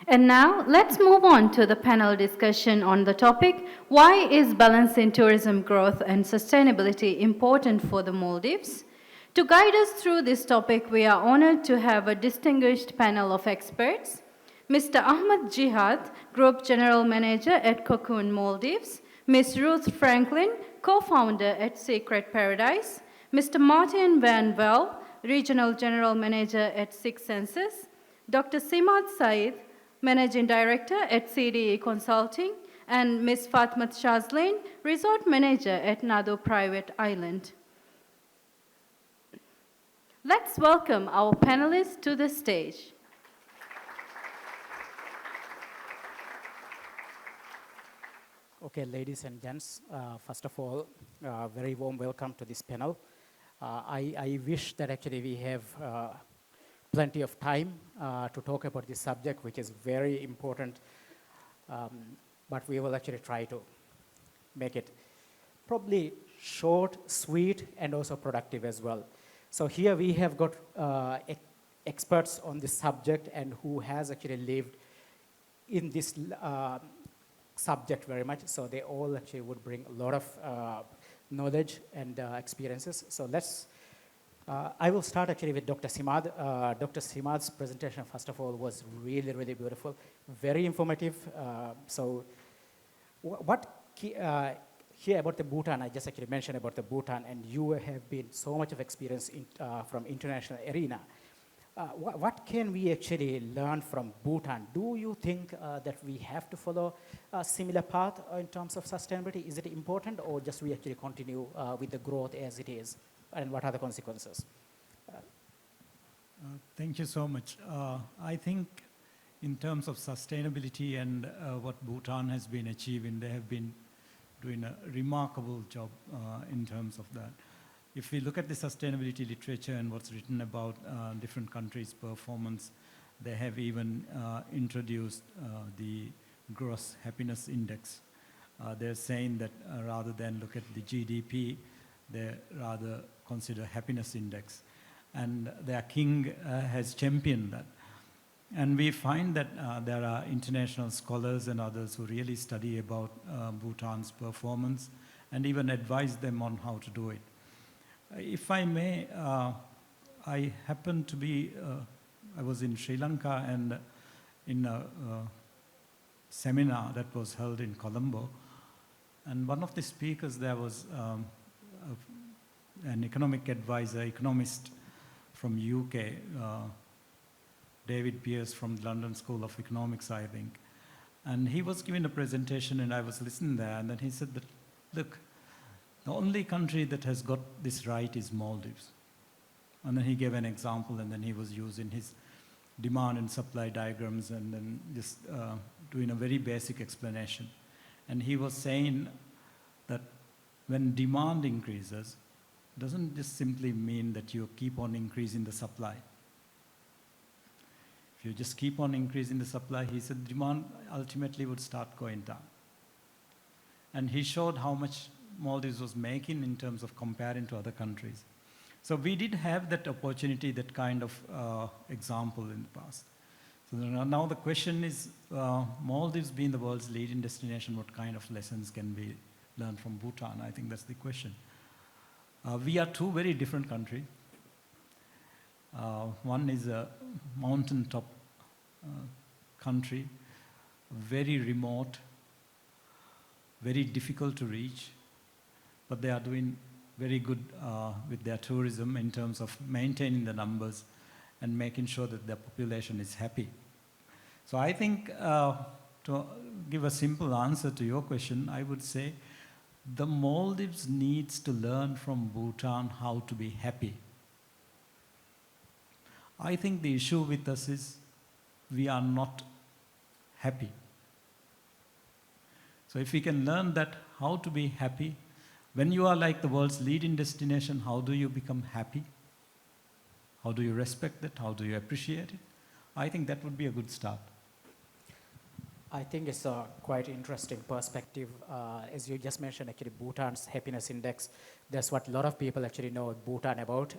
And now, let's move on to the panel discussion on the topic, why is balancing tourism growth and sustainability important for the Maldives? To guide us through this topic, we are honored to have a distinguished panel of experts. Mr. Ahmed Jihad, Group General Manager at Cocoon Maldives, Ms. Ruth Franklin, Co-founder at Secret Paradise, Mr. Marteyne Van Vel, Regional General Manager at Six Senses, Dr. Simad Saeed, Managing Director at CDE Consulting, and Ms. Fathimath Shazleen, Resort Manager at Naladhu Private Island. Let's welcome our panelists to the stage. Okay, ladies and gents, first of all, very warm welcome to this panel. I wish that actually we have plenty of time to talk about this subject, which is very important, but we will actually try to make it probably short, sweet, and also productive as well. So here we have got experts on this subject and who has actually lived in this subject very much. So they all actually would bring a lot of knowledge and experiences. So I will start actually with Dr. Simad. Dr. Simad's presentation, first of all, was really, really beautiful, very informative. So here about the Bhutan, I just actually mentioned about the Bhutan, and you have been so much of experience from international arena. What can we actually learn from Bhutan? Do you think that we have to follow a similar path in terms of sustainability? Is it important, or just we actually continue with the growth as it is? And what are the consequences? Thank you so much. I think in terms of sustainability and what Bhutan has been achieving, they have been doing a remarkable job in terms of that. If we look at the sustainability literature and what's written about different countries' performance, they have even introduced the gross happiness index. They're saying that rather than look at the GDP, they rather consider happiness index. And their king has championed that. And we find that there are international scholars and others who really study about Bhutan's performance and even advise them on how to do it. If I may, I happened to be, I was in Sri Lanka and in a seminar that was held in Colombo. And one of the speakers there was an economic advisor, economist from UK, David Pearce from the London School of Economics, I think. And he was giving a presentation and I was listening there, and then he said that, look, the only country that has got this right is Maldives. And then he gave an example, and then he was using his demand and supply diagrams and then just doing a very basic explanation. And he was saying that when demand increases, it doesn't just simply mean that you keep on increasing the supply. If you just keep on increasing the supply, he said demand ultimately would start going down. And he showed how much Maldives was making in terms of comparing to other countries. So we did have that opportunity, that kind of example in the past. So now the question is, Maldives being the world's leading destination, what kind of lessons can we learn from Bhutan? I think that's the question. We are two very different countries. One is a mountaintop country, very remote, very difficult to reach, but they are doing very good with their tourism in terms of maintaining the numbers and making sure that their population is happy. So I think to give a simple answer to your question, I would say the Maldives needs to learn from Bhutan how to be happy. I think the issue with us is we are not happy. So if we can learn that how to be happy, when you are like the world's leading destination, how do you become happy? How do you respect that? How do you appreciate it? I think that would be a good start. I think it's a quite interesting perspective. As you just mentioned, actually, Bhutan's happiness index, that's what a lot of people actually know Bhutan about.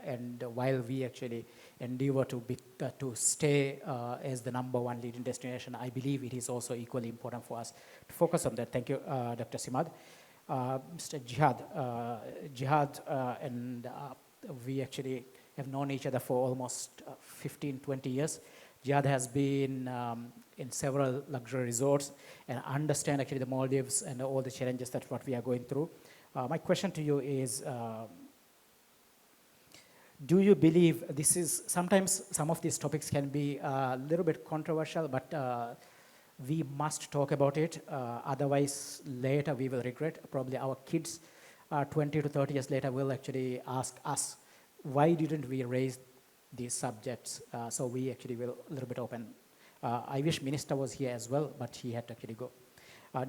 And while we actually endeavor to stay as the #1 leading destination, I believe it is also equally important for us to focus on that. Thank you, Dr. Simad. Mr. Jihad, and we actually have known each other for almost 15, 20 years. Jihad has been in several luxury resorts and understand actually the Maldives and all the challenges that what we are going through. My question to you is, do you believe this is, sometimes some of these topics can be a little bit controversial, but we must talk about it, otherwise later we will regret. Probably our kids 20 to 30 years later will actually ask us, why didn't we raise these subjects? So we actually will a little bit open. I wish Minister was here as well, but he had to actually go.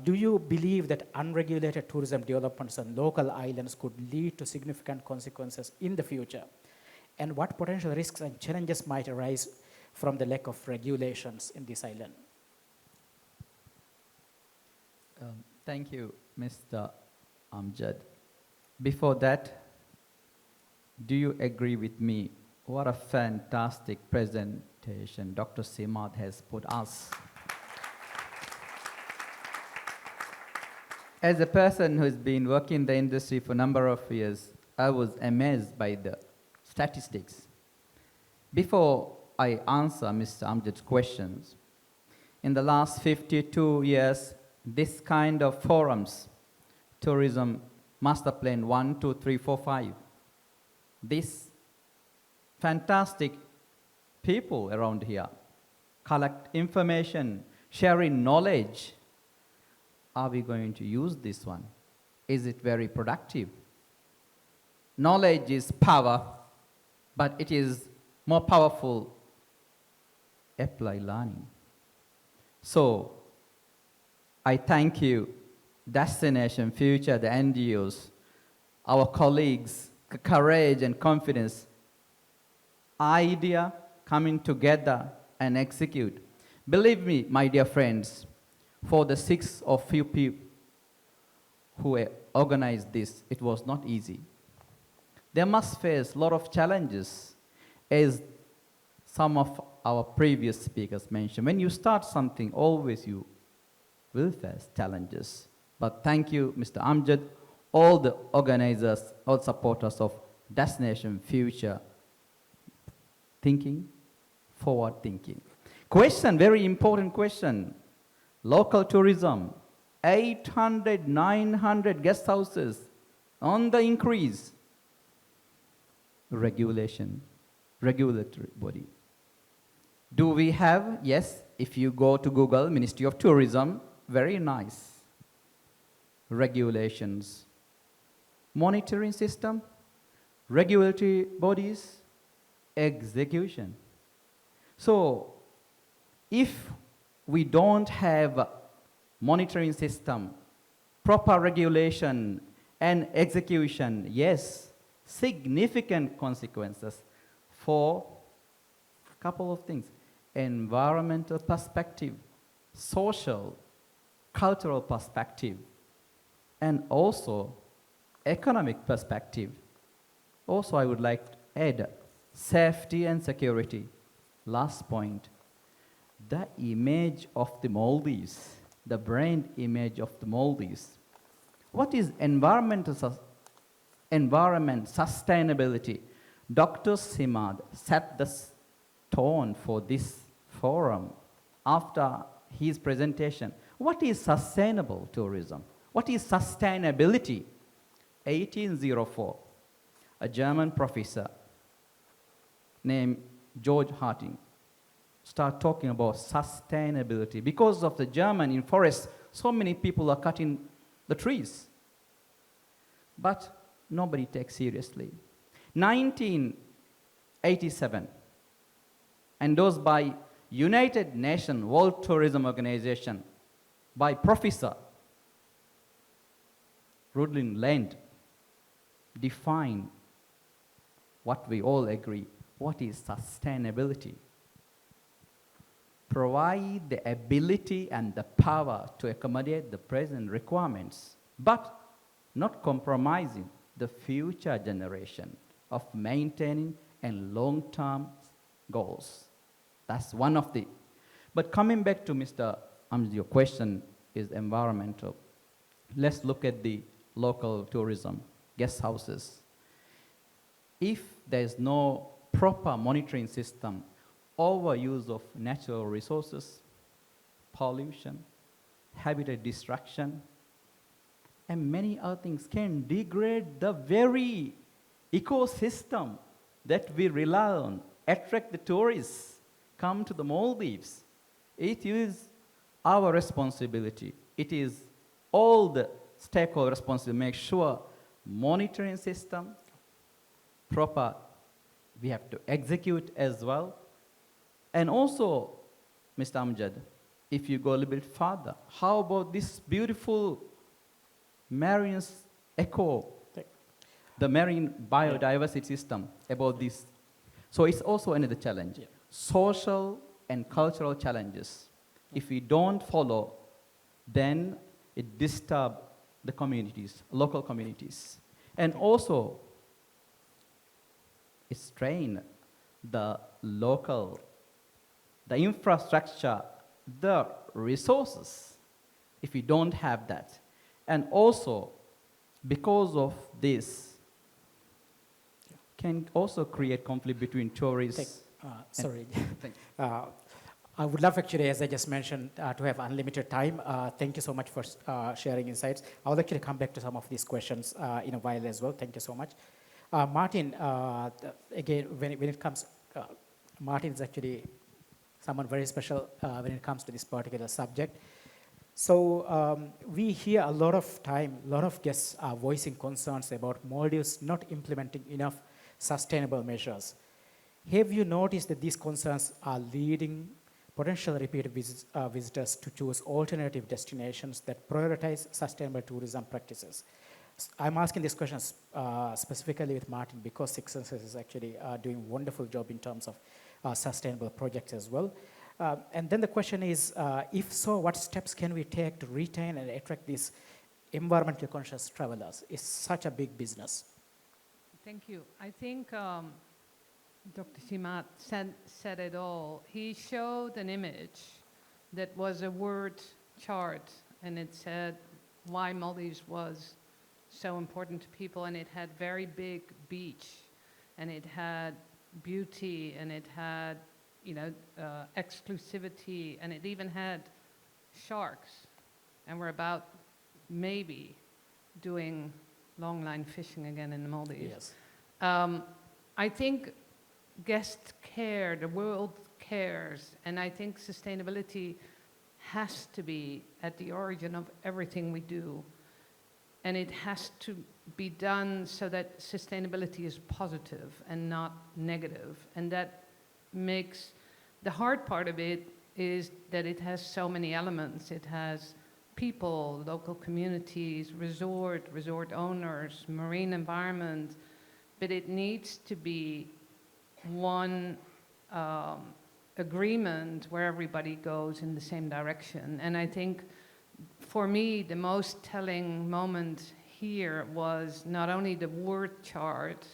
Do you believe that unregulated tourism developments on local islands could lead to significant consequences in the future? And what potential risks and challenges might arise from the lack of regulations in this island? Thank you, Mr. Amjad. Before that, do you agree with me? What a fantastic presentation Dr. Simad has put us. As a person who's been working in the industry for a number of years, I was amazed by the statistics. Before I answer Mr. Amjad's questions, in the last 52 years, this kind of forums, tourism master plan 1, 2, 3, 4, 5, this fantastic people around here collect information, sharing knowledge. Are we going to use this one? Is it very productive? Knowledge is power, but it is more powerful apply learning. So I thank you, Destination Future, the NGOs, our colleagues, courage and confidence, idea coming together and execute. Believe me, my dear friends, for the 6 or few people who organized this, it was not easy. They must face a lot of challenges, as some of our previous speakers mentioned. When you start something, always you will face challenges. But thank you, Mr. Amjad, all the organizers, all supporters of Destination Future, thinking, forward thinking. Question, very important question. Local tourism, 800, 900 guest houses on the increase. Regulation, regulatory body. Do we have? Yes, if you go to Google, Ministry of Tourism, very nice. Regulations, monitoring system, regulatory bodies, execution. So if we don't have a monitoring system, proper regulation and execution, yes, significant consequences for a couple of things. Environmental perspective, social, cultural perspective, and also economic perspective. Also, I would like to add safety and security. Last point, the image of the Maldives, the brand image of the Maldives. What is environment sustainability? Dr. Simad set the tone for this forum after his presentation. What is sustainable tourism? What is sustainability? 1804, a German professor named George Harting start talking about sustainability. Because of the German in forest, so many people are cutting the trees. But nobody takes seriously. 1987, endorsed by United Nations World Tourism Organization by Professor Rudlin Land, define what we all agree, what is sustainability. provide the ability and the power to accommodate the present requirements, but not compromising the future generation of maintaining and long-term goals. That's one of the. But coming back to Mr. Amjad, your question is environmental. Let's look at the local tourism, guest houses. If there is no proper monitoring system, overuse of natural resources, pollution, habitat destruction, and many other things can degrade the very ecosystem that we rely on, attract the tourists, come to the Maldives. It is our responsibility. It is all the stakeholder responsibility to make sure monitoring system, proper, we have to execute as well. And also, Mr. Amjad, if you go a little bit further, how about this beautiful marine the marine biodiversity system about this? So it's also another challenge. Yeah. Social and cultural challenges. If we don't follow, then it disturbs the communities, local communities. And also, it strains the local, the infrastructure, the resources, if we don't have that. And also, because of this, can also create conflict between tourists. Sorry. Thank I would love actually, as I just mentioned, to have unlimited time. Thank you so much for sharing insights. I'll actually come back to some of these questions in a while as well. Thank you so much. Marteyne, again, when it comes, Marteyne is actually someone very special when it comes to this particular subject. So we hear a lot of guests are voicing concerns about Maldives not implementing enough sustainable measures. Have you noticed that these concerns are leading potential repeat visitors to choose alternative destinations that prioritize sustainable tourism practices? I'm asking this question specifically with Marteyne because Six Senses is actually doing a wonderful job in terms of sustainable projects as well. And then the question is, if so, what steps can we take to retain and attract these environmentally conscious travelers? It's such a big business. Thank you. I think Dr. Simad said it all. He showed an image that was a word chart, and it said why Maldives was so important to people, and it had very big beach, and it had beauty, and it had, exclusivity, and it even had sharks, and we're about maybe doing long line fishing again in the Maldives. Yes. I think guests care, the world cares, and I think sustainability has to be at the origin of everything we do. And it has to be done so that sustainability is positive and not negative. And that makes, the hard part of it is that it has so many elements. It has people, local communities, resort owners, marine environment, but it needs to be one agreement where everybody goes in the same direction. And I think for me, the most telling moment here was not only the word chart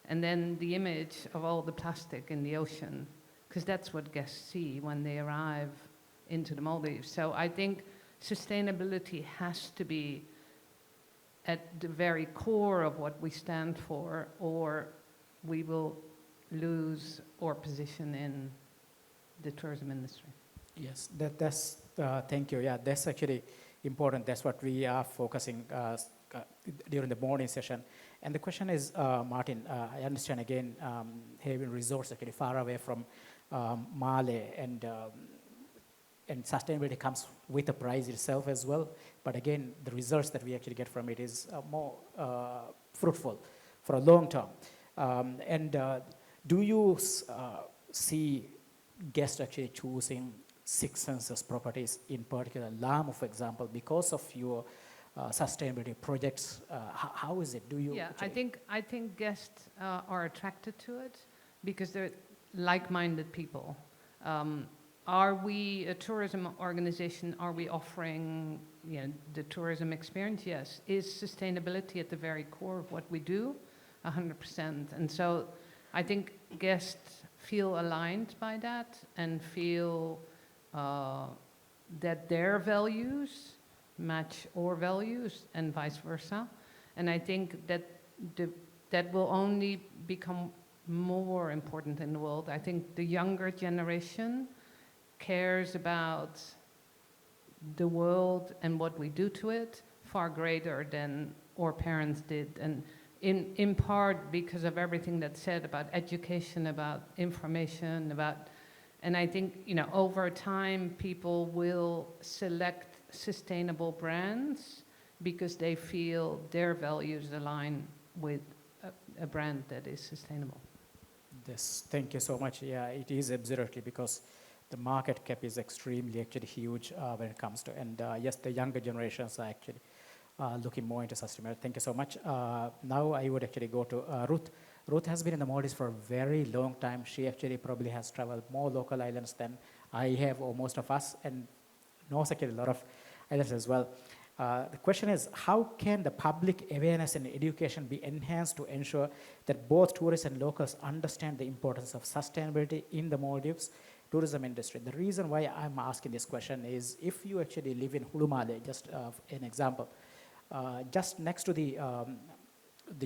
and then the image of all the plastic in the ocean, because that's what guests see when they arrive into the Maldives. So I think sustainability has to be at the very core of what we stand for, or we will lose our position in the tourism industry. Yes, that's, thank you. Yeah, that's actually important. That's what we are focusing during the morning session. And the question is, Marteyne, I understand again, having resorts actually far away from Male, and sustainability comes with the price itself as well. But again, the results that we actually get from it is more fruitful for a long term. Do you see guests actually choosing Six Senses properties, in particular Lamu, for example, because of your sustainability projects? How is it? Do you? Yeah, actually? I think guests are attracted to it because they're like-minded people. are we a tourism organization? Are we offering the tourism experience? Yes. Is sustainability at the very core of what we do? 100%. And so I think guests feel aligned by that and feel that their values match our values and vice versa. And I think that that will only become more important in the world. I think the younger generation cares about the world and what we do to it far greater than our parents did. And in part because of everything that's said about education, about information, and I think, over time people will select sustainable brands because they feel their values align with a brand that is sustainable. Yes, thank you so much. Yeah, it is absolutely, because the market cap is extremely actually huge when it comes to, and yes, the younger generations are actually looking more into sustainability. Thank you so much. Now I would actually go to Ruth. Ruth has been in the Maldives for a very long time. She actually probably has traveled more local islands than I have, or most of us, and knows actually a lot of islands as well. The question is, how can the public awareness and education be enhanced to ensure that both tourists and locals understand the importance of sustainability in the Maldives tourism industry? The reason why I'm asking this question is, if you actually live in Hulumale, just an example, just next to the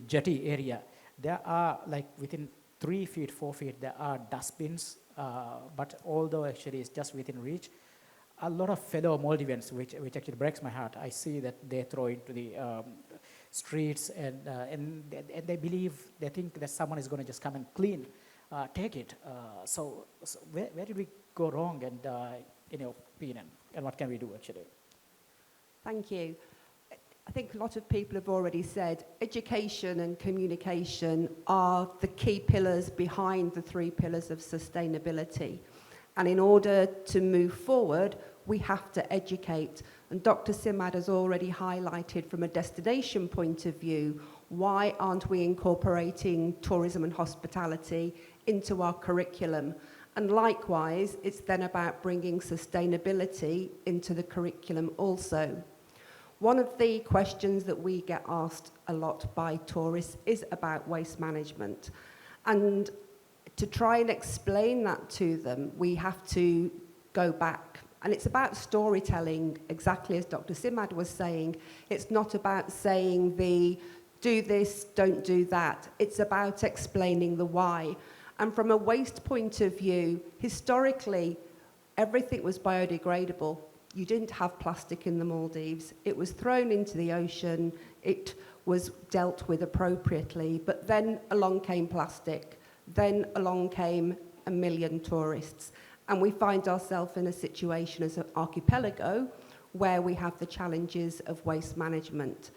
jetty area, there are, like, within 3 feet, 4 feet, there are dustbins, but although actually it's just within reach, a lot of fellow Maldivians, which actually breaks my heart, I see that they throw into the streets, and they believe, they think that someone is going to just come and clean, take it. So where did we go wrong, and in your opinion, and what can we do actually? Thank you. I think a lot of people have already said education and communication are the key pillars behind the 3 pillars of sustainability. And in order to move forward, we have to educate. And Dr. Simad has already highlighted from a destination point of view, why aren't we incorporating tourism and hospitality into our curriculum? And likewise, it's then about bringing sustainability into the curriculum also. One of the questions that we get asked a lot by tourists is about waste management. And to try and explain that to them, we have to go back. And it's about storytelling, exactly as Dr. Simad was saying. It's not about saying do this, don't do that. It's about explaining the why. And from a waste point of view, historically, everything was biodegradable. You didn't have plastic in the Maldives. It was thrown into the ocean. It was dealt with appropriately. But then along came plastic. Then along came 1 million tourists. And we find ourselves in a situation as an archipelago where we have the challenges of waste management.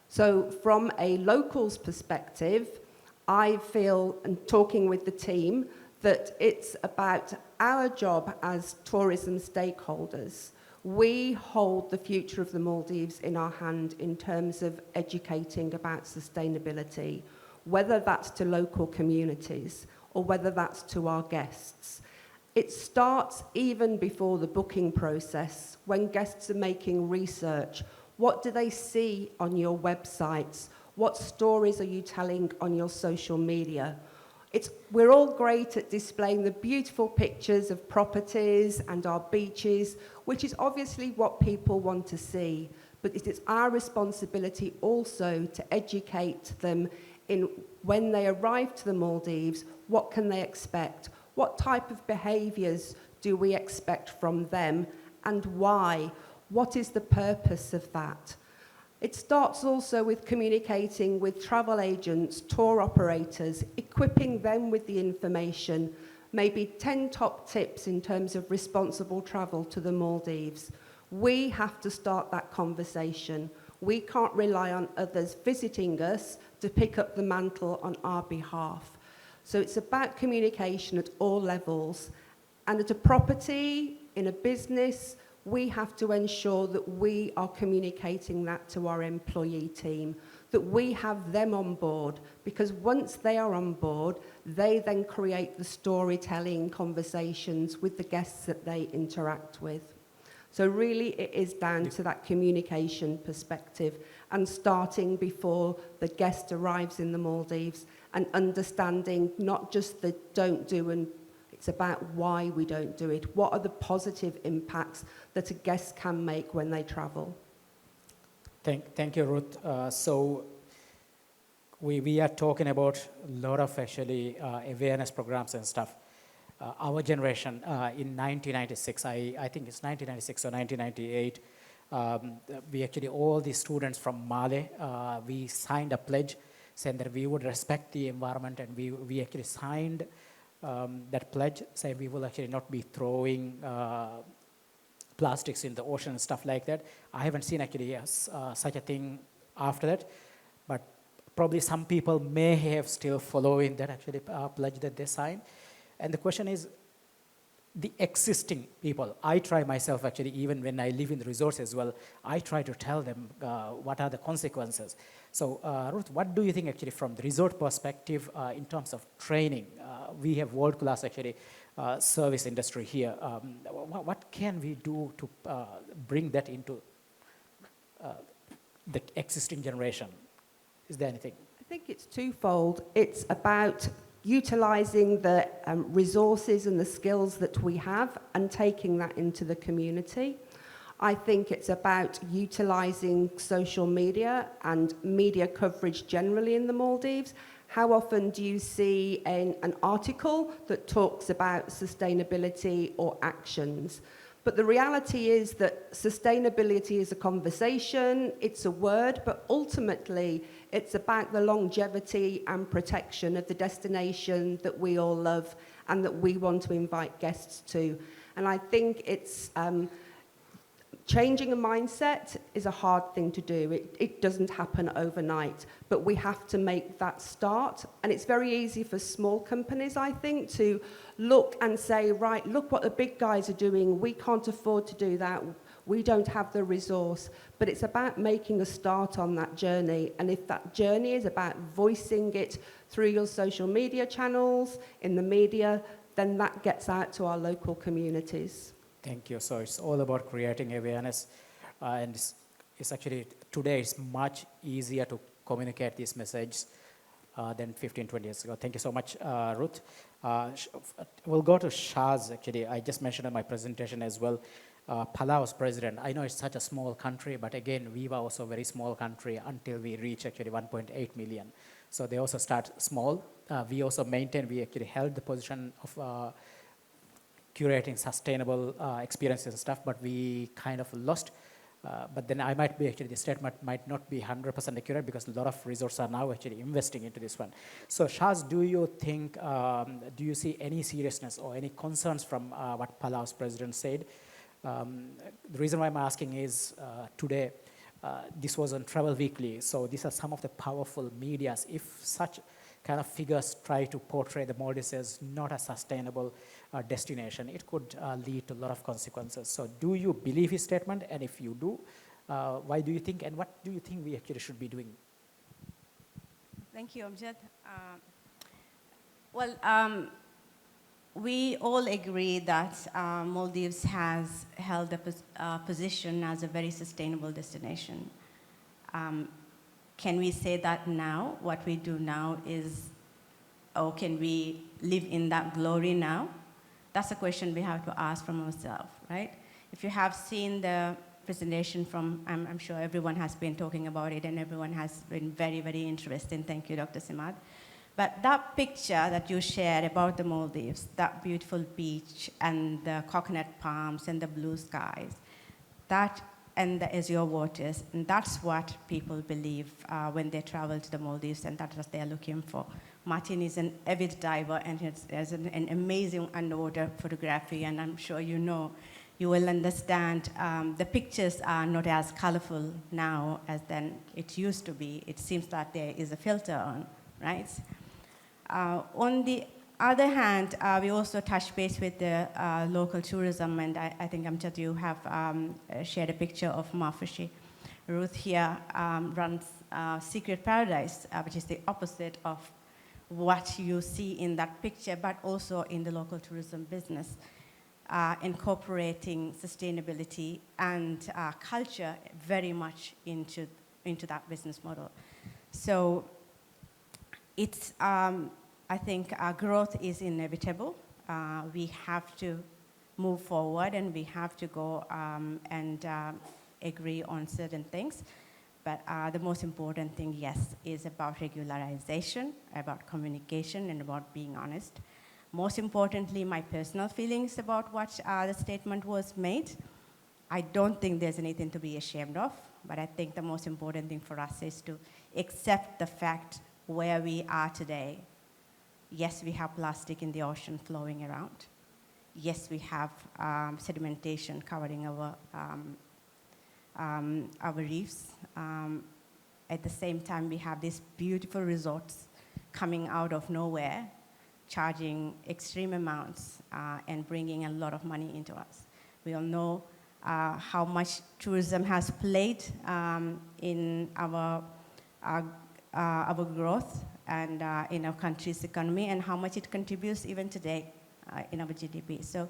So from a local's perspective, I feel, and talking with the team, that it's about our job as tourism stakeholders. We hold the future of the Maldives in our hand in terms of educating about sustainability, whether that's to local communities or whether that's to our guests. It starts even before the booking process, when guests are making research. What do they see on your websites? What stories are you telling on your social media? We're all great at displaying the beautiful pictures of properties and our beaches, which is obviously what people want to see. But it is our responsibility also to educate them in when they arrive to the Maldives, what can they expect? What type of behaviours do we expect from them, and why? What is the purpose of that? It starts also with communicating with travel agents, tour operators, equipping them with the information, maybe 10 top tips in terms of responsible travel to the Maldives. We have to start that conversation. We can't rely on others visiting us to pick up the mantle on our behalf. So it's about communication at all levels. And at a property, in a business, we have to ensure that we are communicating that to our employee team that we have them on board, because once they are on board, they then create the storytelling conversations with the guests that they interact with. So really it is down to that communication perspective and starting before the guest arrives in the Maldives and understanding not just the don't do, and it's about why we don't do it. What are the positive impacts that a guest can make when they travel? Thank you, Ruth. So we are talking about a lot of actually awareness programs and stuff. Our generation in 1996, I think it's 1996 or 1998, we actually, all the students from Mali, we signed a pledge saying that we would respect the environment, and we actually signed that pledge saying we will actually not be throwing plastics in the ocean and stuff like that. I haven't seen actually such a thing after that, but probably some people may have still following that actually pledge that they signed. And the question is, the existing people, I try myself actually, even when I live in the resorts as well, I try to tell them what are the consequences. So Ruth, what do you think actually from the resort perspective in terms of training? We have world-class actually service industry here. What can we do to bring that into the existing generation? Is there anything? I think it's twofold. It's about utilising the resources and the skills that we have and taking that into the community. I think it's about utilising social media and media coverage generally in the Maldives. How often do you see an article that talks about sustainability or actions? But the reality is that sustainability is a conversation, it's a word, but ultimately it's about the longevity and protection of the destination that we all love and that we want to invite guests to. And I think it's changing a mindset is a hard thing to do. It doesn't happen overnight, but we have to make that start. And it's very easy for small companies, I think, to look and say, right, look what the big guys are doing. We can't afford to do that. We don't have the resource. But it's about making a start on that journey. And if that journey is about voicing it through your social media channels, in the media, then that gets out to our local communities. Thank you. So it's all about creating awareness, and it's actually, today it's much easier to communicate these messages than 15, 20 years ago. Thank you so much, Ruth. We'll go to Shaz, actually. I just mentioned in my presentation as well, Palau's president. I know it's such a small country, but again, we were also a very small country until we reach actually 1.8 million. So they also start small. We also maintain, we actually held the position of curating sustainable experiences and stuff, but we kind of lost. But then I might be actually, the statement might not be 100% accurate because a lot of resorts are now actually investing into this one. So Shaz, do you think, do you see any seriousness or any concerns from what Palau's president said? The reason why I'm asking is today, this was on Travel Weekly, so these are some of the powerful medias. If such kind of figures try to portray the Maldives as not a sustainable destination, it could lead to a lot of consequences. So do you believe his statement? And if you do, why do you think, and what do you think we actually should be doing? Thank you, Amjad. We all agree that Maldives has held a position as a very sustainable destination. Can we say that now? What we do now is, or can we live in that glory now? That's a question we have to ask from ourselves, right? If you have seen the presentation from, I'm sure everyone has been talking about it and everyone has been very, very interested. Thank you, Dr. Simad. But that picture that you shared about the Maldives, that beautiful beach and the coconut palms and the blue skies, that and the azure waters, and that's what people believe when they travel to the Maldives, and that's what they're looking for. Marteyne is an avid diver, and has an amazing underwater photography, and I'm sure you know, you will understand the pictures are not as colorful now as then it used to be. It seems that there is a filter on, right? On the other hand, we also touch base with the local tourism, and I think Amjad, you have shared a picture of Mafushi. Ruth here runs secret paradise, which is the opposite of what you see in that picture, but also in the local tourism business, incorporating sustainability and culture very much into that business model. So it's, I think growth is inevitable. We have to move forward and we have to go and agree on certain things. But the most important thing, yes, is about regularization, about communication, and about being honest. Most importantly, my personal feelings about what the statement was made. I don't think there's anything to be ashamed of, but I think the most important thing for us is to accept the fact where we are today. Yes, we have plastic in the ocean flowing around. Yes, we have sedimentation covering our reefs. At the same time, we have these beautiful resorts coming out of nowhere, charging extreme amounts and bringing a lot of money into us. We all know how much tourism has played in our growth and in our country's economy, and how much it contributes even today in our GDP. So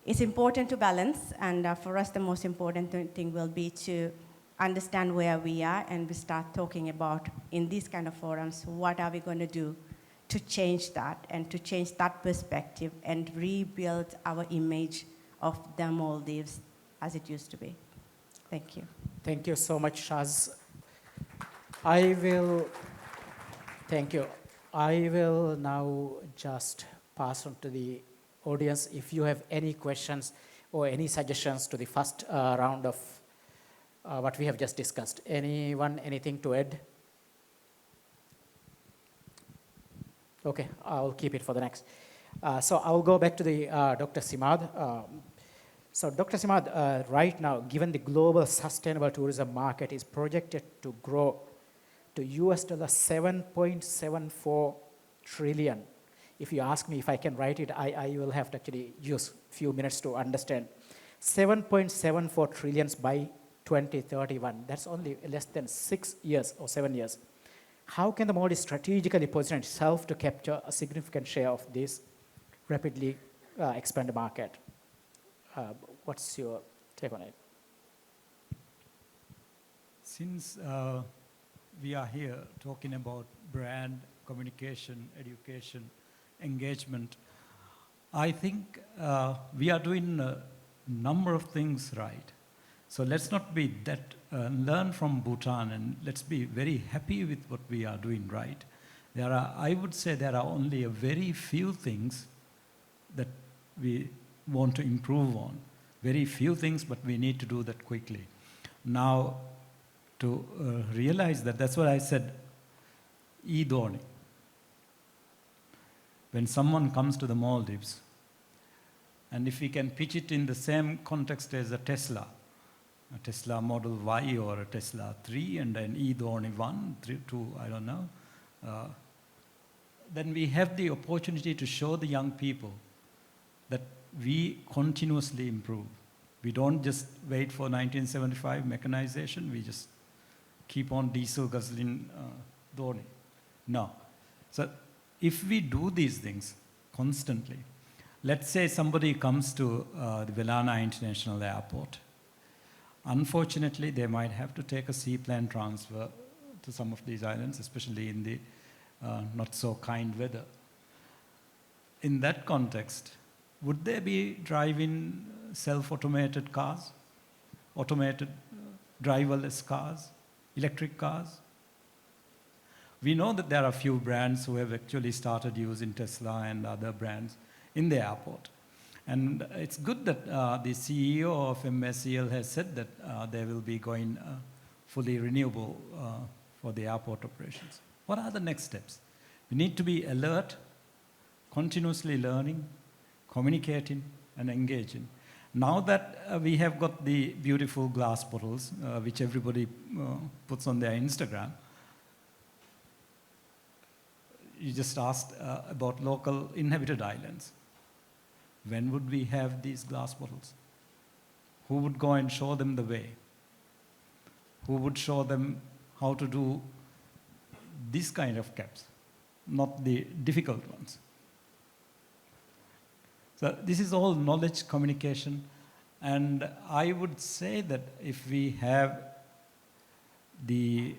it's important to balance, and for us the most important thing will be to understand where we are, and we start talking about, in these kind of forums, what are we going to do to change that, and to change that perspective and rebuild our image of the Maldives as it used to be. Thank you. Thank you so much, Shaz. Thank you. I will now just pass on to the audience if you have any questions or any suggestions to the first round of what we have just discussed. Anyone, anything to add? Okay, I'll keep it for the next. So I'll go back to the Dr. Simad. So Dr. Simad, right now, given the global sustainable tourism market is projected to grow to US $7.74 trillion. If you ask me if I can write it, I will have to actually use a few minutes to understand. 7.74 trillions by 2031. That's only less than 6 years or 7 years. How can the Maldives strategically position itself to capture a significant share of this rapidly expanding market? What's your take on it? Since we are here talking about brand, communication, education, engagement, I think we are doing a number of things right. So let's not be that, learn from Bhutan, and let's be very happy with what we are doing right. I would say there are only a very few things that we want to improve on. Very few things, but we need to do that quickly. Now, to realize that, that's what I said, e-dhoni. When someone comes to the Maldives, and if we can pitch it in the same context as a Tesla Model Y or a Tesla 3 and an e-dhoni 1, 3, 2, I don't know, then we have the opportunity to show the young people that we continuously improve. We don't just wait for 1975 mechanization, we just keep on diesel, gasoline, dhoni. No. So if we do these things constantly, let's say somebody comes to the Velana International Airport. Unfortunately, they might have to take a seaplane transfer to some of these islands, especially in the not so kind weather. In that context, would they be driving self-automated cars, automated driverless cars, electric cars? We know that there are a few brands who have actually started using Tesla and other brands in the airport. And it's good that the CEO of MSCL has said that they will be going fully renewable for the airport operations. What are the next steps? We need to be alert, continuously learning, communicating, and engaging. Now that we have got the beautiful glass bottles, which everybody puts on their Instagram, you just asked about local inhabited islands. When would we have these glass bottles? Who would go and show them the way? Who would show them how to do this kind of caps, not the difficult ones. So this is all knowledge communication, and I would say that if we have the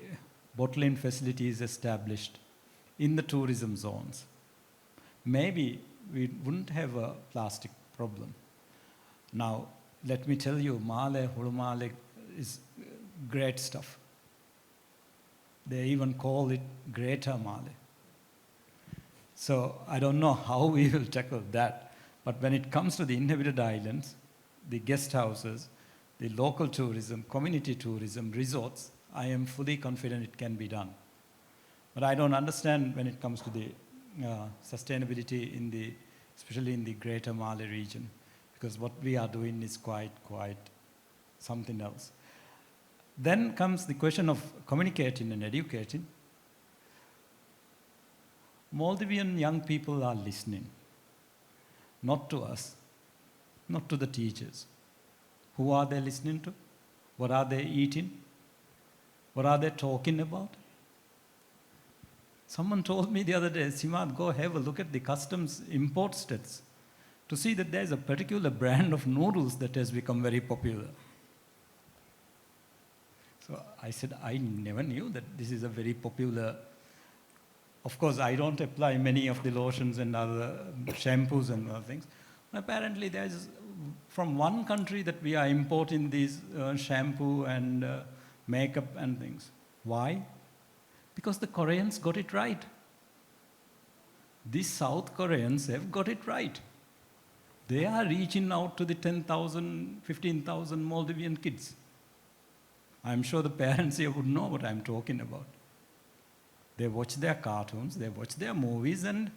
bottling facilities established in the tourism zones, maybe we wouldn't have a plastic problem. Now, let me tell you, Male, Hulumale is great stuff. They even call it Greater Male. So I don't know how we will tackle that. But when it comes to the inhabited islands, the guest houses, the local tourism, community tourism, resorts, I am fully confident it can be done. But I don't understand when it comes to the sustainability in the, especially in the Greater Male region, because what we are doing is quite something else. Then comes the question of communicating and educating. Maldivian young people are listening, not to us, not to the teachers. Who are they listening to? What are they eating? What are they talking about? Someone told me the other day, Simad, go have a look at the customs import stats to see that there's a particular brand of noodles that has become very popular. So I said, I never knew that this is a very popular. Of course, I don't apply many of the lotions and other shampoos and other things. But apparently, there's from one country that we are importing these shampoo and makeup and things. Why? Because the Koreans got it right. These South Koreans have got it right. They are reaching out to the 10,000, 15,000 Maldivian kids. I'm sure the parents here would know what I'm talking about. They watch their cartoons, they watch their movies, and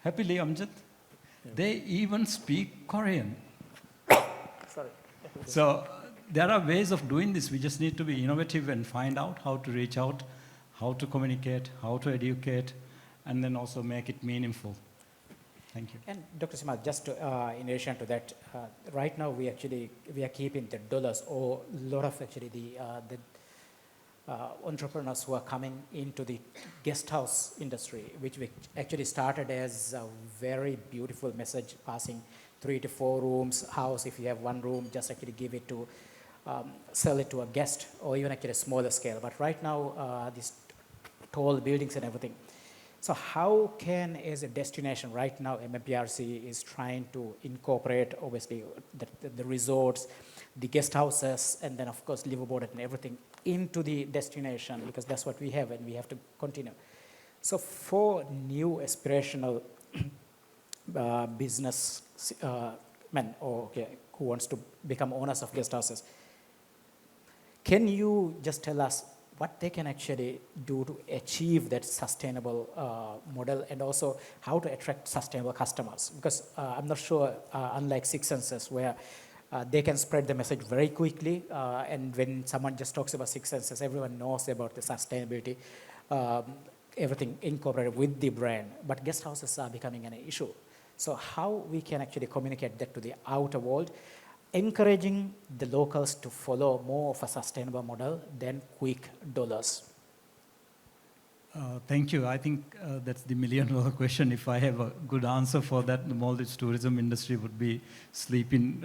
happily, Amjad, they even speak Korean. Sorry. So there are ways of doing this. We just need to be innovative and find out how to reach out, how to communicate, how to educate, and then also make it meaningful. Thank you. And Dr. Simad, just in addition to that, right now we are keeping the dollars, or a lot of actually the entrepreneurs who are coming into the guest house industry, which we actually started as a very beautiful message, passing 3 to 4 rooms house. If you have 1 room, just actually give it to, sell it to a guest, or even actually a smaller scale. But right now, these tall buildings and everything. So how can, as a destination, right now MMPRC is trying to incorporate, obviously, the resorts, the guest houses, and then, of course, liveaboard and everything into the destination, because that's what we have and we have to continue. So for new aspirational business men who wants to become owners of guest houses, can you just tell us what they can actually do to achieve that sustainable model, and also how to attract sustainable customers? Because I'm not sure, unlike Six Senses, where they can spread the message very quickly, and when someone just talks about Six Senses, everyone knows about the sustainability, everything incorporated with the brand. But guest houses are becoming an issue. So how we can actually communicate that to the outer world, encouraging the locals to follow more of a sustainable model than quick dollars? Thank you. I think that's the million-dollar question. If I have a good answer for that, the Maldives tourism industry would be sleeping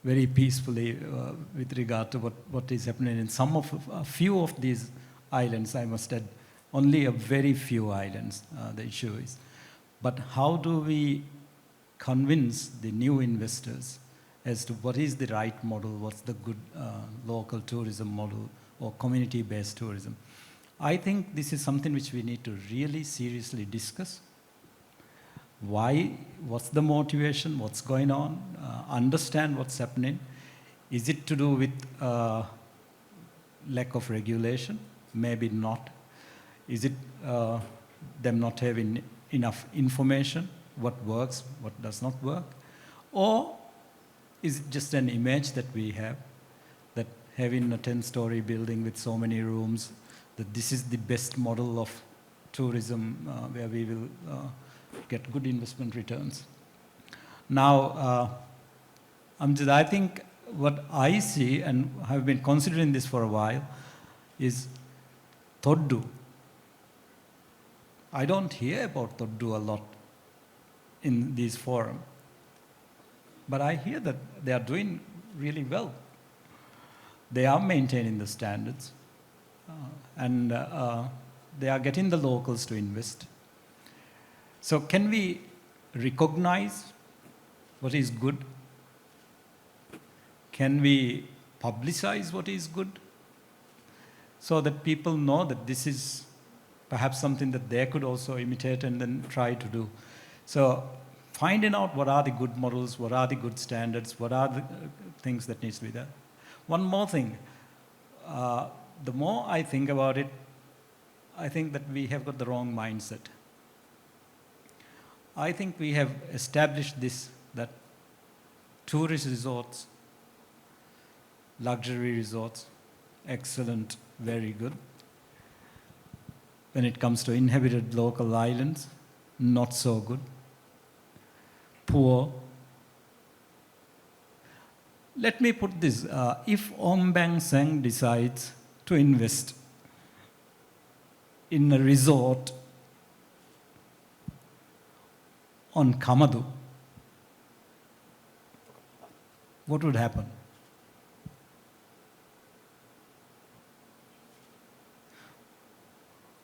very peacefully with regard to what is happening in a few of these islands, I must add. Only a very few islands, the issue is. But how do we convince the new investors as to what is the right model, what's the good local tourism model or community-based tourism? I think this is something which we need to really seriously discuss. Why? What's the motivation? What's going on? Understand what's happening. Is it to do with lack of regulation? Maybe not. Is it them not having enough information? What works, what does not work? Or is it just an image that we have, that having a 10-story building with so many rooms, that this is the best model of tourism where we will get good investment returns? Now, Amjad, I think what I see, and have been considering this for a while, is Toddu. I don't hear about Toddu a lot in these forums, but I hear that they are doing really well. They are maintaining the standards, and they are getting the locals to invest. So can we recognize what is good? Can we publicize what is good so that people know that this is perhaps something that they could also imitate and then try to do? So finding out what are the good models, what are the good standards, what are the things that needs to be there. One more thing, the more I think about it, I think that we have got the wrong mindset. I think we have established this, that tourist resorts, luxury resorts, excellent, very good. When it comes to inhabited local islands, not so good. Poor. Let me put this, if Om Bang Seng decides to invest in a resort on Kamadhu, what would happen?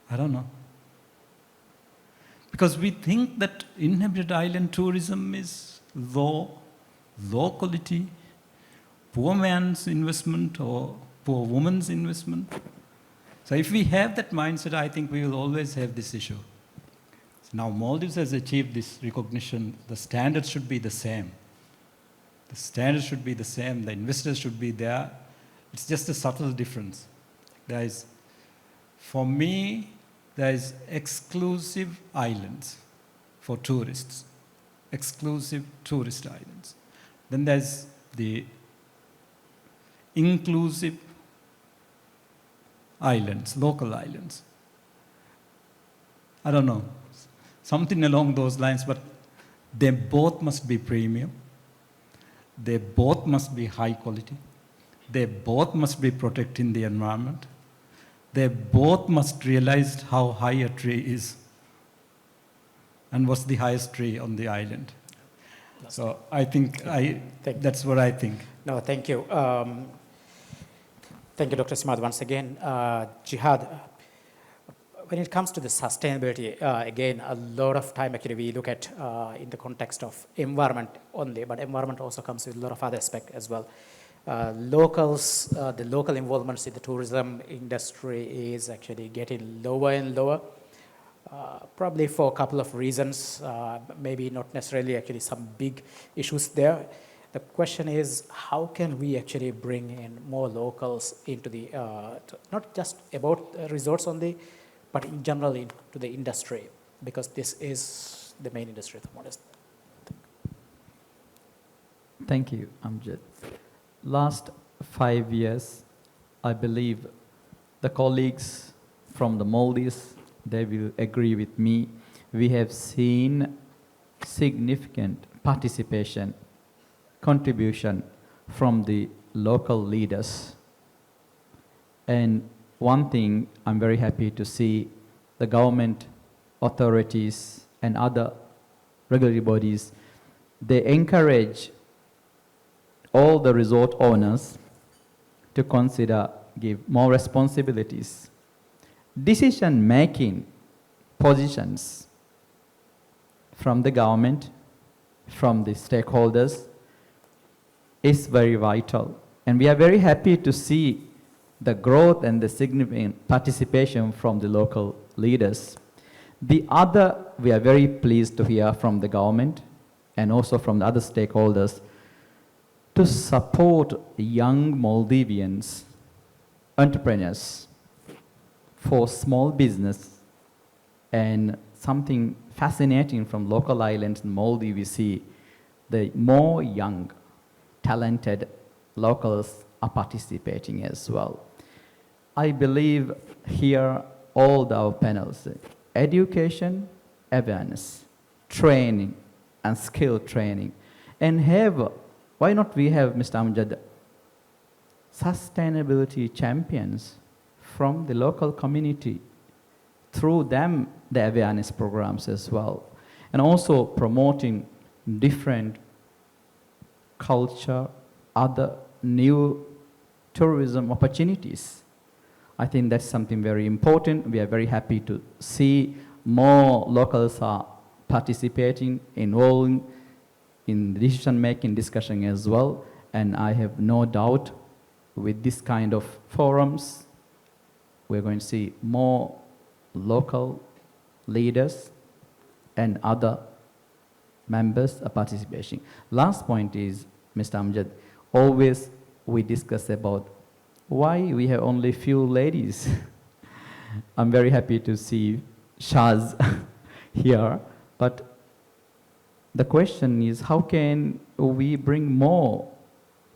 I don't know. Because we think that inhabited island tourism is low quality, poor man's investment or poor woman's investment. So if we have that mindset, I think we will always have this issue. Now Maldives has achieved this recognition. The standards should be the same. The standards should be the same. The investors should be there. It's just a subtle difference. There is, for me, there is exclusive islands for tourists. Exclusive tourist islands. Then there's the inclusive islands, local islands. I don't know, something along those lines, but they both must be premium. They both must be high quality. They both must be protecting the environment. They both must realize how high a tree is and what's the highest tree on the island. So I think that's what I think. No, thank you. Thank you, Dr. Simad, once again. Jihad, when it comes to the sustainability, again, a lot of time actually we look at in the context of environment only, but environment also comes with a lot of other aspects as well. Locals, the local involvements in the tourism industry is actually getting lower and lower, probably for a couple of reasons, maybe not necessarily actually some big issues there. The question is, how can we actually bring in more locals into the, not just about resorts only, but in general into the industry, because this is the main industry of the Maldives. Thank you, Amjad. Last 5 years, I believe the colleagues from the Maldives, they will agree with me, we have seen significant participation, contribution from the local leaders. And one thing I'm very happy to see, the government, authorities, and other regulatory bodies, they encourage all the resort owners to consider, give more responsibilities. Decision-making positions from the government, from the stakeholders, is very vital. And we are very happy to see the growth and the significant participation from the local leaders. The other, we are very pleased to hear from the government and also from the other stakeholders to support young Maldivians, entrepreneurs for small business. And something fascinating from local islands in Maldives, we see the more young, talented locals are participating as well. I believe here all our panels, education, awareness, training, and skill training, and have, why not we have, Mr. Amjad, sustainability champions from the local community, through them the awareness programs as well, and also promoting different culture, other new tourism opportunities. I think that's something very important. We are very happy to see more locals are participating, involving in decision-making discussion as well. And I have no doubt with this kind of forums, we're going to see more local leaders and other members are participating. Last point is, Mr. Amjad, always we discuss about why we have only few ladies. I'm very happy to see Shaz here, but the question is, how can we bring more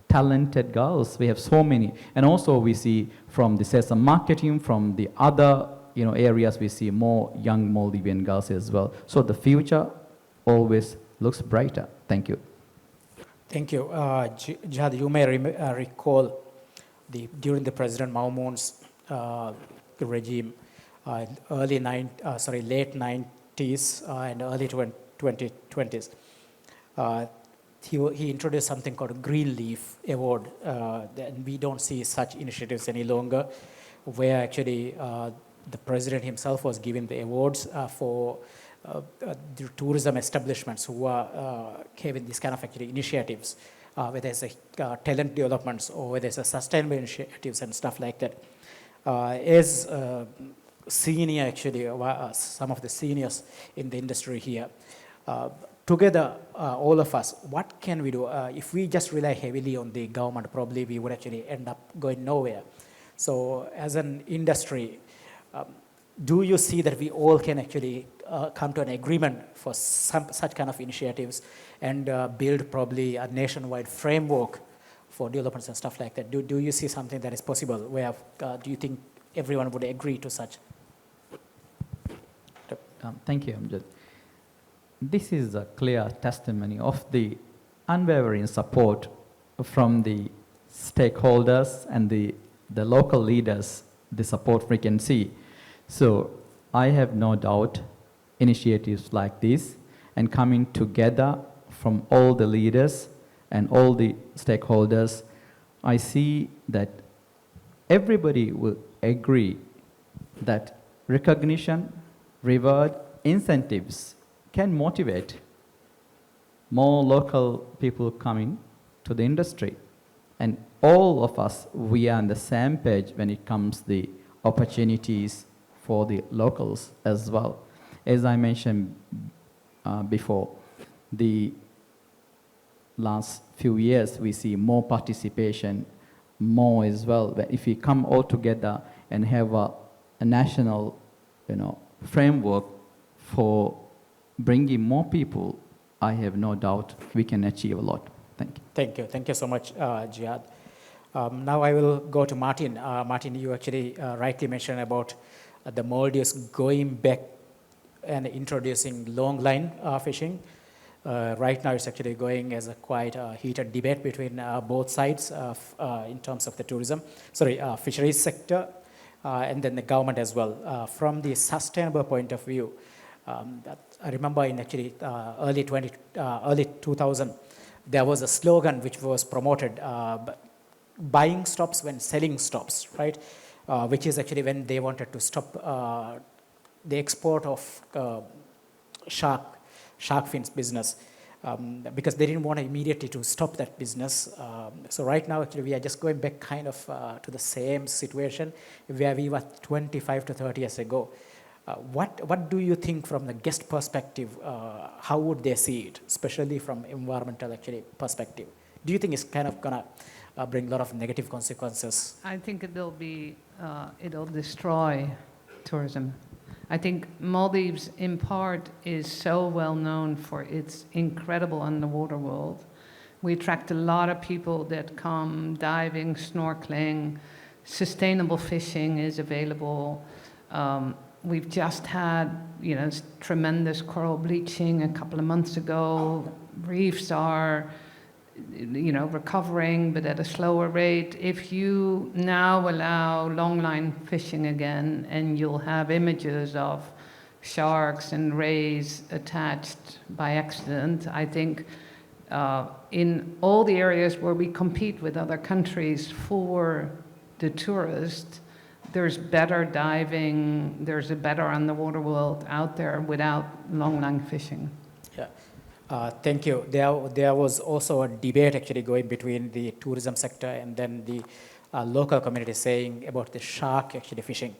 talented girls? We have so many, and also we see from the sales and marketing, from the other areas, we see more young Maldivian girls as well. So the future always looks brighter. Thank you. Thank you. Jihad, you may recall during the President Mamoun's regime, late 90s and early 2020s, he introduced something called a Green Leaf Award. And we don't see such initiatives any longer, where actually the president himself was giving the awards for the tourism establishments who are having this kind of actually initiatives, whether it's talent developments or whether it's sustainable initiatives and stuff like that. As senior, actually, some of the seniors in the industry here, together, all of us, what can we do? If we just rely heavily on the government, probably we would actually end up going nowhere. So as an industry, do you see that we all can actually come to an agreement for such kind of initiatives and build probably a nationwide framework for developments and stuff like that? Do you see something that is possible? Where do you think everyone would agree to such? Thank you, Amjad. This is a clear testimony of the unwavering support from the stakeholders and the local leaders, the support we can see. So I have no doubt initiatives like this and coming together from all the leaders and all the stakeholders, I see that everybody will agree that recognition, reward, incentives can motivate more local people coming to the industry. And all of us, we are on the same page when it comes to the opportunities for the locals as well. As I mentioned before, the last few years we see more participation, more as well. But if we come all together and have a national, framework for bringing more people, I have no doubt we can achieve a lot. Thank you. Thank you. Thank you so much, Jihad. Now I will go to Marteyne. Marteyne, you actually rightly mentioned about the Maldives going back and introducing long line fishing. Right now it's actually going as a quite heated debate between both sides in terms of the fisheries sector and then the government as well. From the sustainable point of view, I remember in actually early 2000, there was a slogan which was promoted, buying stops when selling stops, right? Which is actually when they wanted to stop the export of shark fins business, because they didn't want immediately to stop that business. So right now, actually, we are just going back kind of to the same situation where we were 25 to 30 years ago. What do you think from the guest perspective? How would they see it, especially from environmental actually perspective? Do you think it's kind of gonna bring a lot of negative consequences? I think it'll destroy tourism. I think Maldives, in part, is so well known for its incredible underwater world. We attract a lot of people that come diving, snorkeling, sustainable fishing is available. We've just had, tremendous coral bleaching a couple of months ago. Reefs are recovering, but at a slower rate. If you now allow longline fishing again, and you'll have images of sharks and rays attached by accident, I think in all the areas where we compete with other countries for the tourist, there's better diving, there's a better underwater world out there without longline fishing. Yeah, thank you. There was also a debate actually going between the tourism sector and then the local community saying about the shark actually fishing.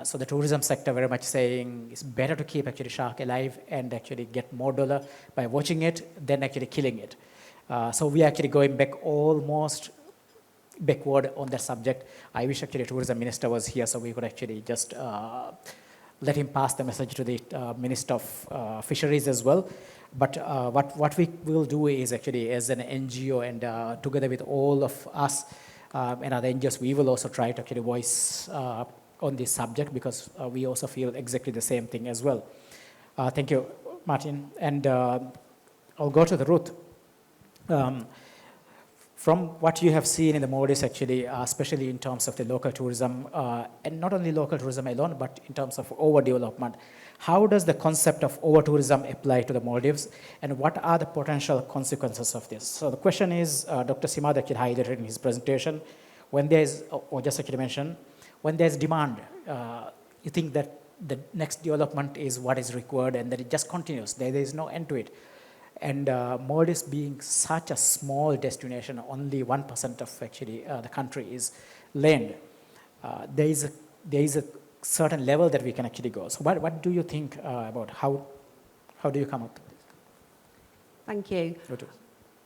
So the tourism sector very much saying it's better to keep actually shark alive and actually get more dollar by watching it than actually killing it. So we are actually going back almost backward on that subject. I wish actually tourism minister was here so we could actually just let him pass the message to the Minister of Fisheries as well. But what we will do is actually as an NGO and together with all of us and other NGOs, we will also try to actually voice on this subject because we also feel exactly the same thing as well. Thank you, Marteyne. And I'll go to the Ruth. From what you have seen in the Maldives actually, especially in terms of the local tourism, and not only local tourism alone, but in terms of overdevelopment, how does the concept of over-tourism apply to the Maldives, and what are the potential consequences of this? So the question is, Dr. Simad actually highlighted in his presentation, when there is, or just actually mentioned, when there's demand, you think that the next development is what is required and that it just continues, there is no end to it. And Maldives being such a small destination, only 1% of actually the country is land, there is a certain level that we can actually go. So what do you think about how do you come up with this? Thank you. Ruth.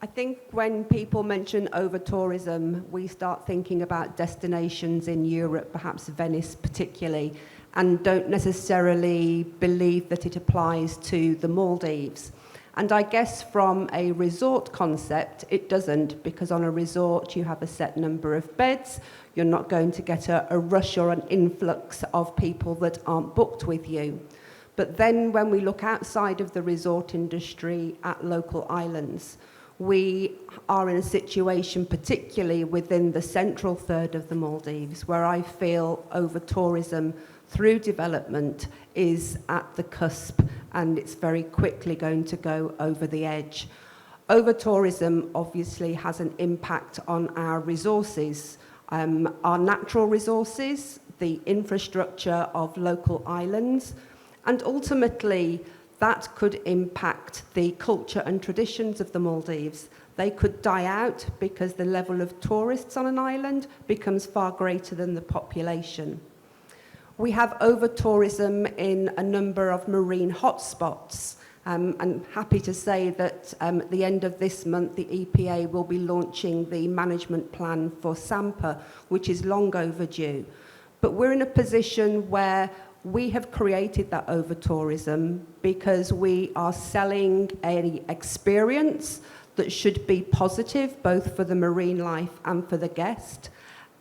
I think when people mention over-tourism, we start thinking about destinations in Europe, perhaps Venice particularly, and don't necessarily believe that it applies to the Maldives. And I guess from a resort concept, it doesn't, because on a resort you have a set number of beds. You're not going to get a rush or an influx of people that aren't booked with you. But then when we look outside of the resort industry at local islands, we are in a situation, particularly within the central third of the Maldives, where I feel over-tourism through development is at the cusp, and it's very quickly going to go over the edge. Over-tourism obviously has an impact on our resources, our natural resources, the infrastructure of local islands, and ultimately that could impact the culture and traditions of the Maldives. They could die out because the level of tourists on an island becomes far greater than the population. We have over-tourism in a number of marine hotspots. I'm happy to say that at the end of this month, the EPA will be launching the management plan for Sampa, which is long overdue. But we're in a position where we have created that over-tourism because we are selling an experience that should be positive, both for the marine life and for the guest,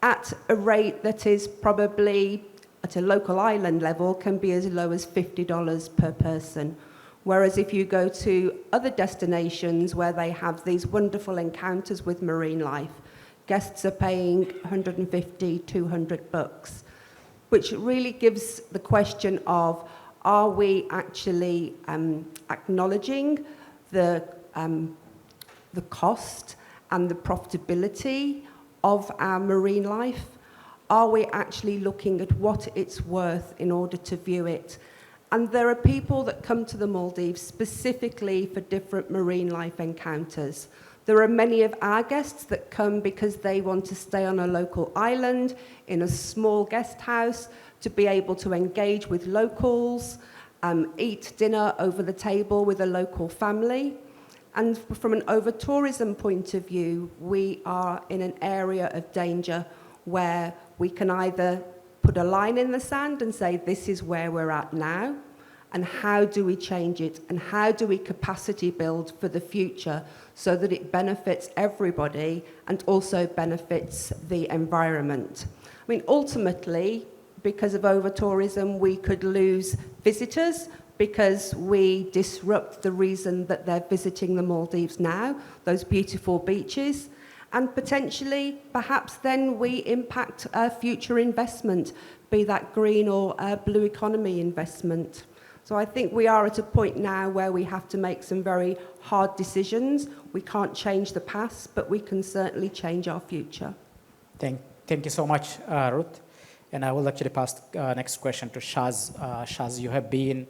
at a rate that is probably, at a local island level, can be as low as $50 per person. Whereas if you go to other destinations where they have these wonderful encounters with marine life, guests are paying $150, $200, which really gives the question of, are we actually acknowledging the cost and the profitability of our marine life? Are we actually looking at what it's worth in order to view it? And there are people that come to the Maldives specifically for different marine life encounters. There are many of our guests that come because they want to stay on a local island in a small guest house to be able to engage with locals, eat dinner over the table with a local family. And from an over-tourism point of view, we are in an area of danger where we can either put a line in the sand and say, this is where we're at now, and how do we change it, and how do we capacity build for the future so that it benefits everybody and also benefits the environment. I mean, ultimately, because of over-tourism, we could lose visitors because we disrupt the reason that they're visiting the Maldives now, those beautiful beaches, and potentially, perhaps then we impact future investment, be that green or blue economy investment. So I think we are at a point now where we have to make some very hard decisions. We can't change the past, but we can certainly change our future. Thank you so much, Ruth. And I will actually pass the next question to Shaz. Shaz, you have been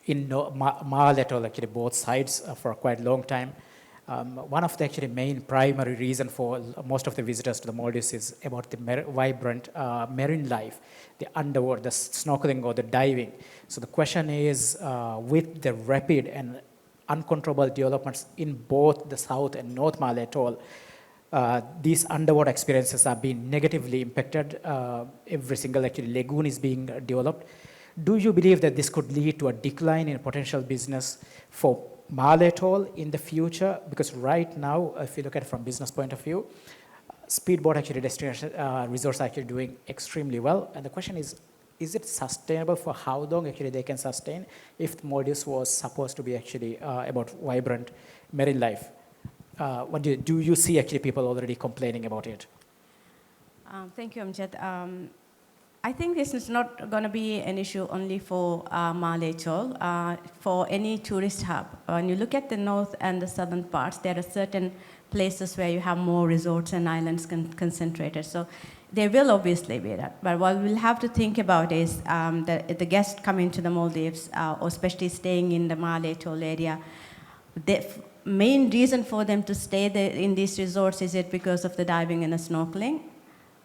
in Mal Atoll, actually both sides, for a quite long time. One of the actually main primary reason for most of the visitors to the Maldives is about the vibrant marine life, the underwater, the snorkeling or the diving. So the question is, with the rapid and uncontrollable developments in both the South and North Mal Atoll, these underwater experiences are being negatively impacted. Every single actually lagoon is being developed. Do you believe that this could lead to a decline in potential business for Mal Atoll in the future? Because right now, if you look at it from business point of view, speedboat actually destination resorts are actually doing extremely well. And the question is it sustainable? For how long actually they can sustain if Maldives was supposed to be actually about vibrant marine life? What do you see actually people already complaining about it? Thank you, Amjad. I think this is not going to be an issue only for Mal Atoll. For any tourist hub, when you look at the north and the southern parts, there are certain places where you have more resorts and islands concentrated. So there will obviously be that. But what we'll have to think about is the guests coming to the Maldives, or especially staying in the Mal Atoll area, the main reason for them to stay there in these resorts, is it because of the diving and the snorkeling?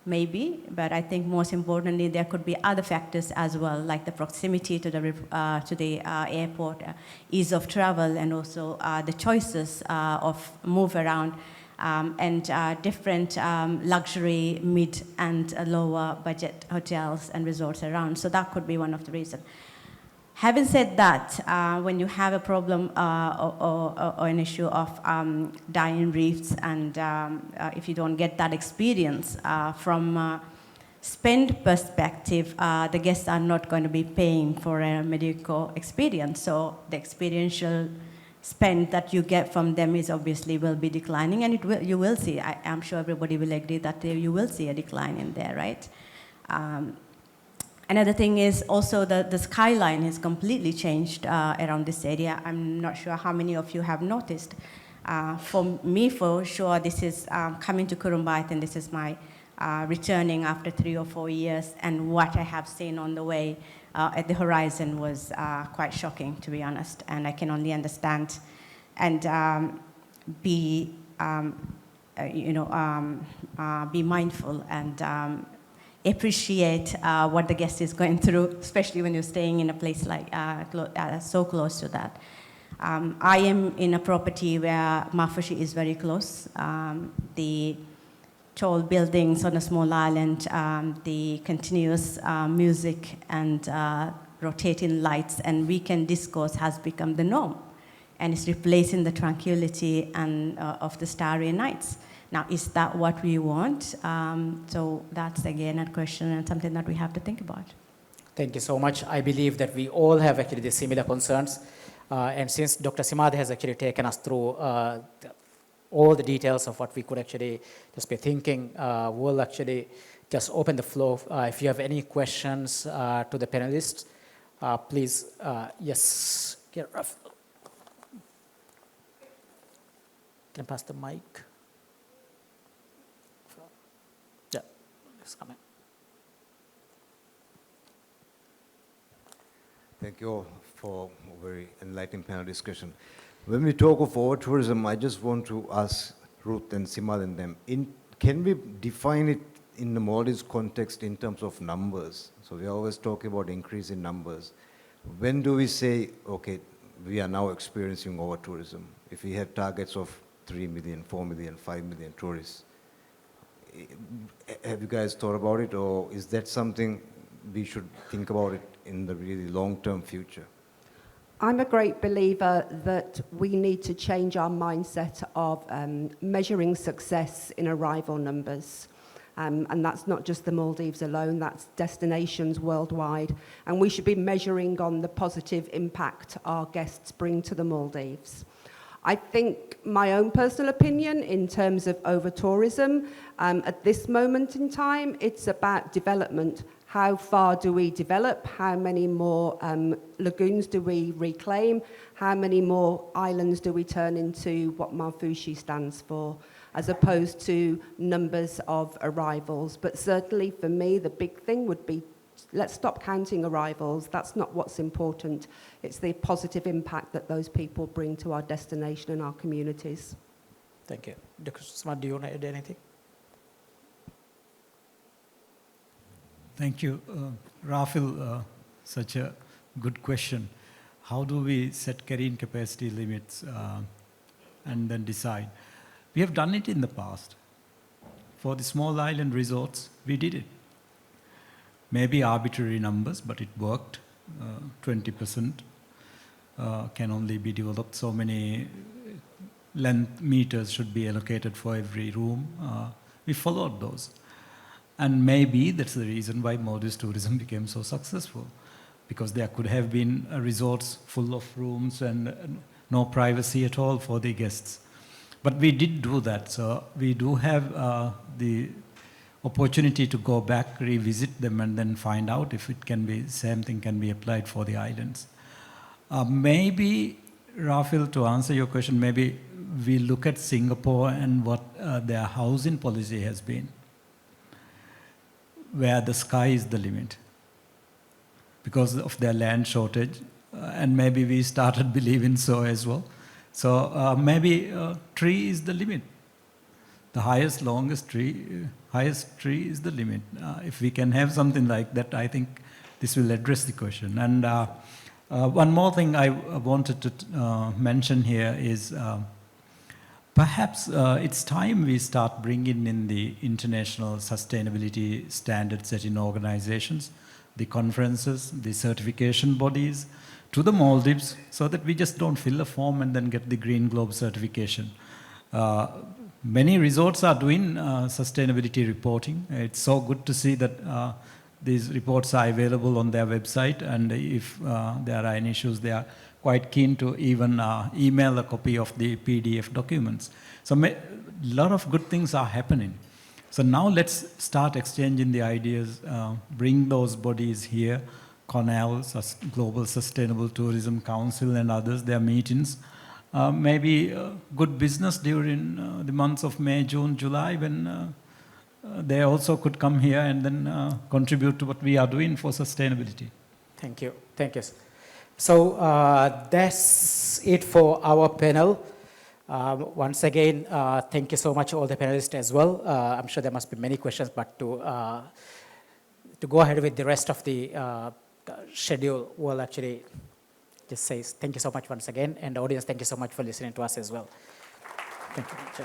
Maybe, but I think most importantly, there could be other factors as well, like the proximity to the airport, ease of travel, and also the choices of move around, and different luxury, mid and lower budget hotels and resorts around. So that could be one of the reasons. Having said that, when you have a problem or an issue of dying reefs, and if you don't get that experience from spend perspective, the guests are not going to be paying for a mediocre experience. So the experiential spend that you get from them is obviously will be declining, and you will see. I'm sure everybody will agree that you will see a decline in there, right? Another thing is also the skyline has completely changed around this area. I'm not sure how many of you have noticed. For me, for sure, this is coming to Kurumbayat, and this is my returning after 3 or 4 years, and what I have seen on the way at the horizon was quite shocking, to be honest, and I can only understand and be mindful and appreciate what the guest is going through, especially when you're staying in a place like so close to that. I am in a property where Mafushi is very close. The tall buildings on a small island, the continuous music and rotating lights and weekend discourse has become the norm, and it's replacing the tranquility and of the starry nights. Now, is that what we want? So that's, again, a question and something that we have to think about. Thank you so much. I believe that we all have actually the similar concerns. And since Dr. Simad has actually taken us through all the details of what we could actually just be thinking, we'll actually just open the floor. If you have any questions to the panelists, please, yes, get Ruth. Can I pass the mic? Yeah, just come in. Thank you all for a very enlightening panel discussion. When we talk of over-tourism, I just want to ask Ruth and Simad and them, can we define it in the Maldives context in terms of numbers? So we always talk about increase in numbers. When do we say, okay, we are now experiencing over-tourism? If we have targets of 3 million, 4 million, 5 million tourists, have you guys thought about it, or is that something we should think about it in the really long-term future? I'm a great believer that we need to change our mindset of measuring success in arrival numbers. And that's not just the Maldives alone, that's destinations worldwide. And we should be measuring on the positive impact our guests bring to the Maldives. I think my own personal opinion in terms of over-tourism, at this moment in time, it's about development. How far do we develop? How many more lagoons do we reclaim? How many more islands do we turn into what Marfushi stands for, as opposed to numbers of arrivals? But certainly for me, the big thing would be, let's stop counting arrivals. That's not what's important. It's the positive impact that those people bring to our destination and our communities. Thank you. Dr. Simad, do you want to add anything? Thank you. Rafil, such a good question. How do we set carrying capacity limits and then decide? We have done it in the past. For the small island resorts, we did it. Maybe arbitrary numbers, but it worked. 20% can only be developed. So many length meters should be allocated for every room. We followed those. And maybe that's the reason why Maldives tourism became so successful, because there could have been resorts full of rooms and no privacy at all for the guests. But we did do that, so we do have the opportunity to go back, revisit them, and then find out if it can be, same thing can be applied for the islands. Maybe, Rafil, to answer your question, maybe we look at Singapore and what their housing policy has been, where the sky is the limit because of their land shortage, and maybe we started believing so as well. So maybe tree is the limit. The highest, longest tree, highest tree is the limit. If we can have something like that, I think this will address the question. And one more thing I wanted to mention here is perhaps it's time we start bringing in the international sustainability standard setting organizations, the conferences, the certification bodies to the Maldives, so that we just don't fill a form and then get the Green Globe certification. Many resorts are doing sustainability reporting. It's so good to see that these reports are available on their website, and if there are any issues, they are quite keen to even email a copy of the PDF documents. So a lot of good things are happening. So now let's start exchanging the ideas, bring those bodies here, CONAL, Global Sustainable Tourism Council and others, their meetings. Maybe good business during the months of May, June, July, when they also could come here and then contribute to what we are doing for sustainability. Thank you. Thank you. So that's it for our panel. Once again, thank you so much all the panelists as well. I'm sure there must be many questions, but to go ahead with the rest of the schedule, we'll actually just say thank you so much once again. And the audience, thank you so much for listening to us as well. Thank you.